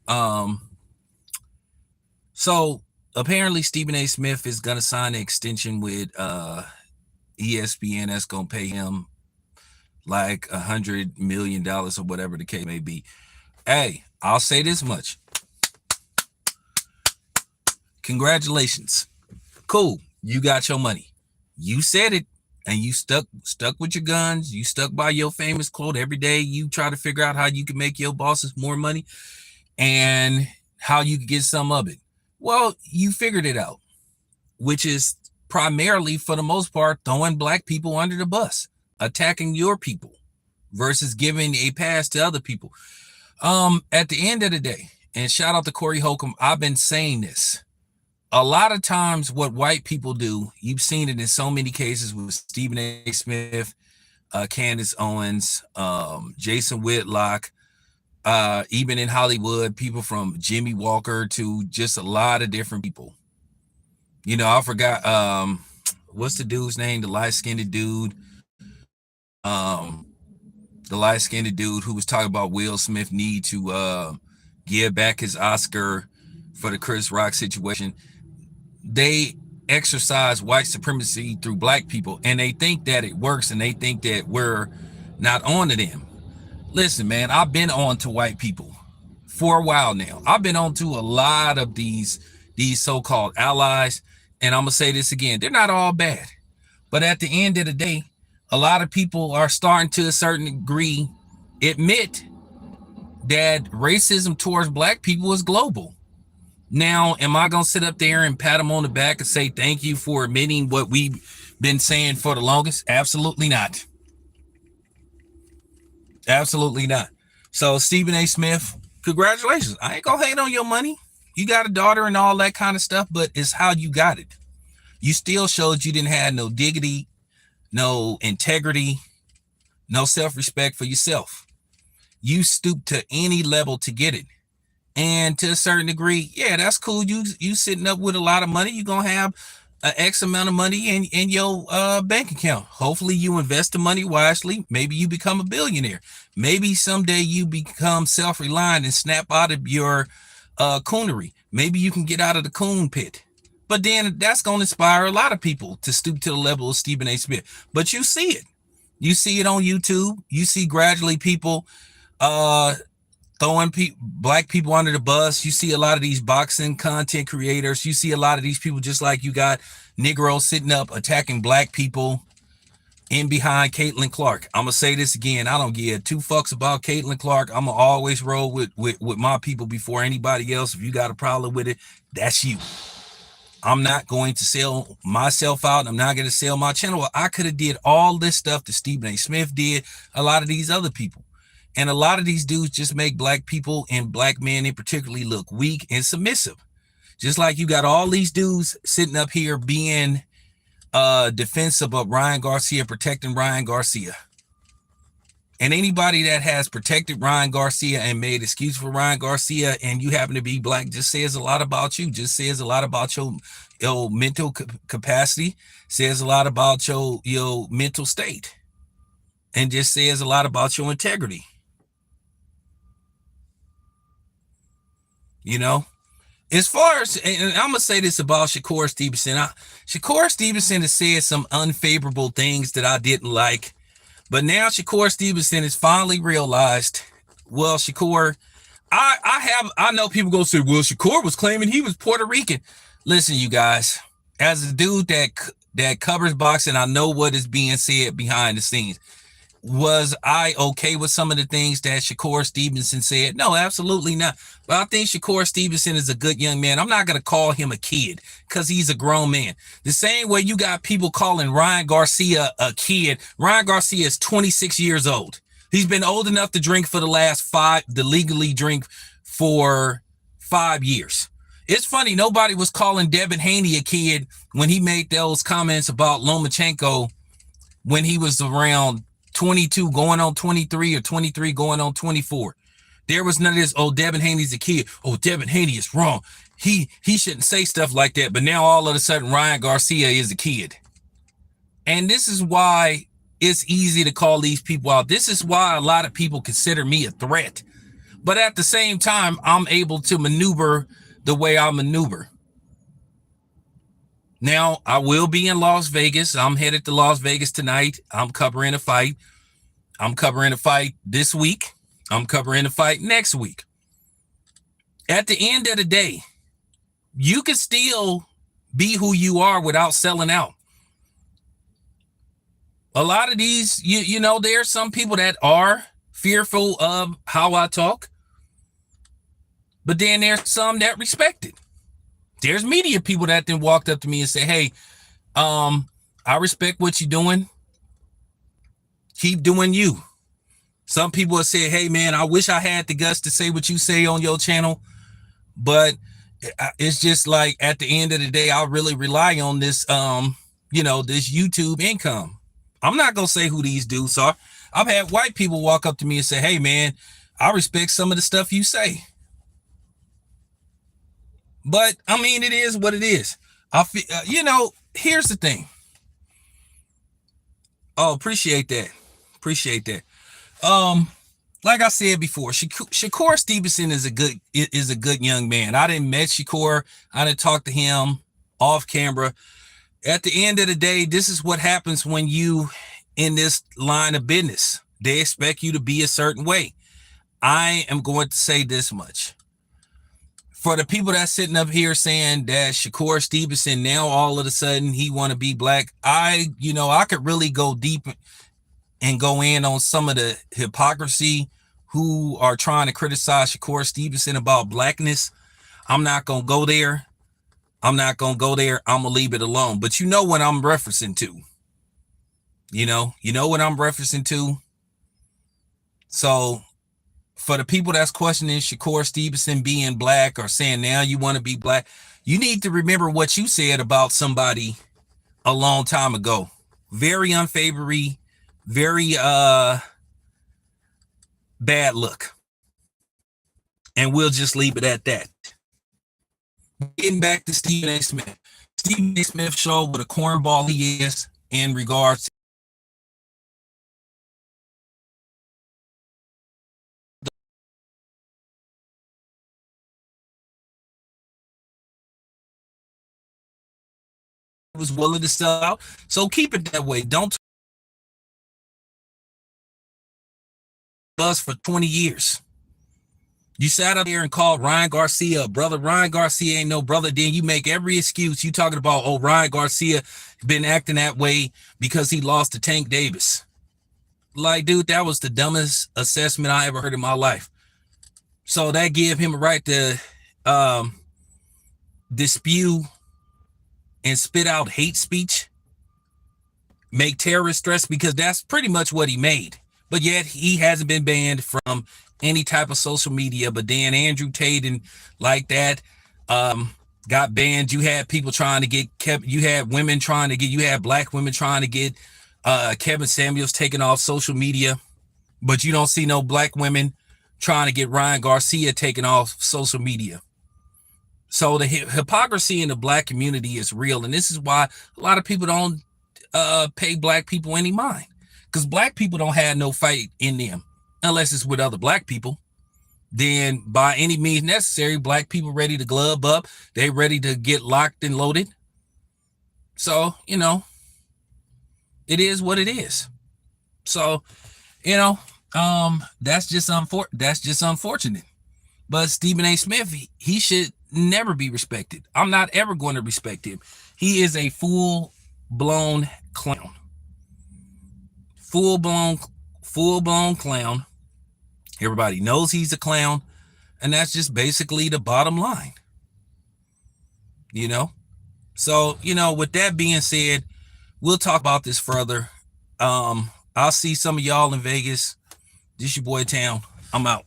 Um, so apparently Stephen A. Smith is gonna sign an extension with ESPN that's gonna pay him like $100 million or whatever the case may be. Hey, I'll say this much. Congratulations. Cool. You got your money. You said it, and you stuck with your guns. You stuck by your famous quote. Every day you try to figure out how you can make your bosses more money and how you can get some of it. Well, you figured it out, which is primarily, for the most part, throwing black people under the bus, attacking your people versus giving a pass to other people. At the end of the day, and shout out to Corey Holcomb, I've been saying this. A lot of times what white people do, you've seen it in so many cases with Stephen A. Smith, Candace Owens, Jason Whitlock, even in Hollywood, people from Jimmy Walker to just a lot of different people. You know, I forgot, what's the dude's name? The light-skinned dude. The light-skinned dude who was talking about Will Smith need to give back his Oscar for the Chris Rock situation. They exercise white supremacy through black people, and they think that it works, and they think that we're not on to them. Listen, man, I've been on to white people for a while now. I've been on to a lot of these so-called allies, and I'm gonna say this again: they're not all bad, but at the end of the day, a lot of people are starting to a certain degree admit that racism towards black people is global. Now, am I going to sit up there and pat them on the back and say thank you for admitting what we've been saying for the longest? Absolutely not. Absolutely not. So, Stephen A. Smith, congratulations. I ain't going to hate on your money. You got a daughter and all that kind of stuff, but it's how you got it. You still showed you didn't have no dignity, no integrity, no self-respect for yourself. You stooped to any level to get it. And to a certain degree, yeah, that's cool. You sitting up with a lot of money. You're gonna have an X amount of money in your bank account. Hopefully you invest the money wisely. Maybe you become a billionaire. Maybe someday you become self-reliant and snap out of your coonery. Maybe you can get out of the coon pit. But then that's going to inspire a lot of people to stoop to the level of Stephen A. Smith. But you see it. You see it on YouTube. You see gradually people throwing black people under the bus. You see a lot of these boxing content creators. You see a lot of these people, just like you got Negroes sitting up attacking black people in behind Caitlin Clark. I'm going to say this again. I don't give two fucks about Caitlin Clark. I'm going to always roll with my people before anybody else. If you got a problem with it, that's you. I'm not going to sell myself out. I'm not going to sell my channel. I could have did all this stuff that Stephen A. Smith did, a lot of these other people. And a lot of these dudes just make black people and black men in particularly look weak and submissive. Just like you got all these dudes sitting up here being defensive of Ryan Garcia, protecting Ryan Garcia. And anybody that has protected Ryan Garcia and made excuse for Ryan Garcia, and you happen to be black, just says a lot about you. Just says a lot about your mental capacity. Says a lot about your mental state. And just says a lot about your integrity. You know, as far as, and I'm gonna say this about Shakur Stevenson. Shakur Stevenson has said some unfavorable things that I didn't like, but now Shakur Stevenson has finally realized, well, Shakur, I know people go say, well, Shakur was claiming he was Puerto Rican. Listen, you guys, as a dude that covers boxing, I know what is being said behind the scenes. Was I okay with some of the things that Shakur Stevenson said? No, absolutely not. But I think Shakur Stevenson is a good young man. I'm not going to call him a kid because he's a grown man. The same way you got people calling Ryan Garcia a kid. Ryan Garcia is 26 years old. He's been old enough to drink for the last legally drink for 5 years. It's funny, nobody was calling Devin Haney a kid when he made those comments about Lomachenko when he was around 22 going on 23 or 23 going on 24. There was none of this, oh, Devin Haney's a kid. Oh, Devin Haney is wrong. He shouldn't say stuff like that. But now all of a sudden Ryan Garcia is a kid. And this is why it's easy to call these people out. This is why a lot of people consider me a threat. But at the same time, I'm able to maneuver the way I maneuver. Now, I will be in Las Vegas. I'm headed to Las Vegas tonight. I'm covering a fight. I'm covering a fight this week. I'm covering a fight next week. At the end of the day, you can still be who you are without selling out. A lot of these, you know, there are some people that are fearful of how I talk, but then there's some that respect it. There's media people that then walked up to me and say, hey, I respect what you're doing. Keep doing you. Some people have said, hey, man, I wish I had the guts to say what you say on your channel. But it's just like at the end of the day, I really rely on this, this YouTube income. I'm not going to say who these dudes are. I've had white people walk up to me and say, hey, man, I respect some of the stuff you say. But I mean, it is what it is. I feel, here's the thing. Oh, appreciate that. Appreciate that. Like I said before, Shakur Stevenson is a good young man. I didn't met Shakur. I didn't talk to him off camera. At the end of the day, this is what happens when you in this line of business. They expect you to be a certain way. I am going to say this much. For the people that's sitting up here saying that Shakur Stevenson, now all of a sudden he want to be black, I could really go deep and go in on some of the hypocrisy who are trying to criticize Shakur Stevenson about blackness. I'm not going to go there. I'm going to leave it alone. But you know what I'm referencing to. You know what I'm referencing to. So for the people that's questioning Shakur Stevenson being black or saying now you want to be black, you need to remember what you said about somebody a long time ago. Very unsavory, very bad look. And we'll just leave it at that. Getting back to Stephen A. Smith. Stephen A. Smith showed what a cornball he is in regards to was willing to sell out. So keep it that way. Don't us for 20 years. You sat up here and called Ryan Garcia a brother. Ryan Garcia ain't no brother. Then you make every excuse. You talking about, oh, Ryan Garcia been acting that way because he lost to Tank Davis. Like, dude, that was the dumbest assessment I ever heard in my life. So that gave him a right to dispute and spit out hate speech, make terrorist threats, because that's pretty much what he made. But yet he hasn't been banned from any type of social media. But then Andrew Tate and like that got banned. You had people trying to get you had women trying to get, you had black women trying to get Kevin Samuels taken off social media. But you don't see no black women trying to get Ryan Garcia taken off social media. So the hypocrisy in the black community is real. And this is why a lot of people don't pay black people any mind. Because black people don't have no fight in them unless it's with other black people. Then by any means necessary, black people ready to glove up. They ready to get locked and loaded. So, it is what it is. So, that's just unfortunate. But Stephen A. Smith, he should never be respected. I'm not ever going to respect him. He is a full-blown clown. Full-blown clown. Everybody knows he's a clown, and that's just basically the bottom line. So, with that being said, we'll talk about this further. I'll see some of y'all in Vegas. This your boy Town. I'm out.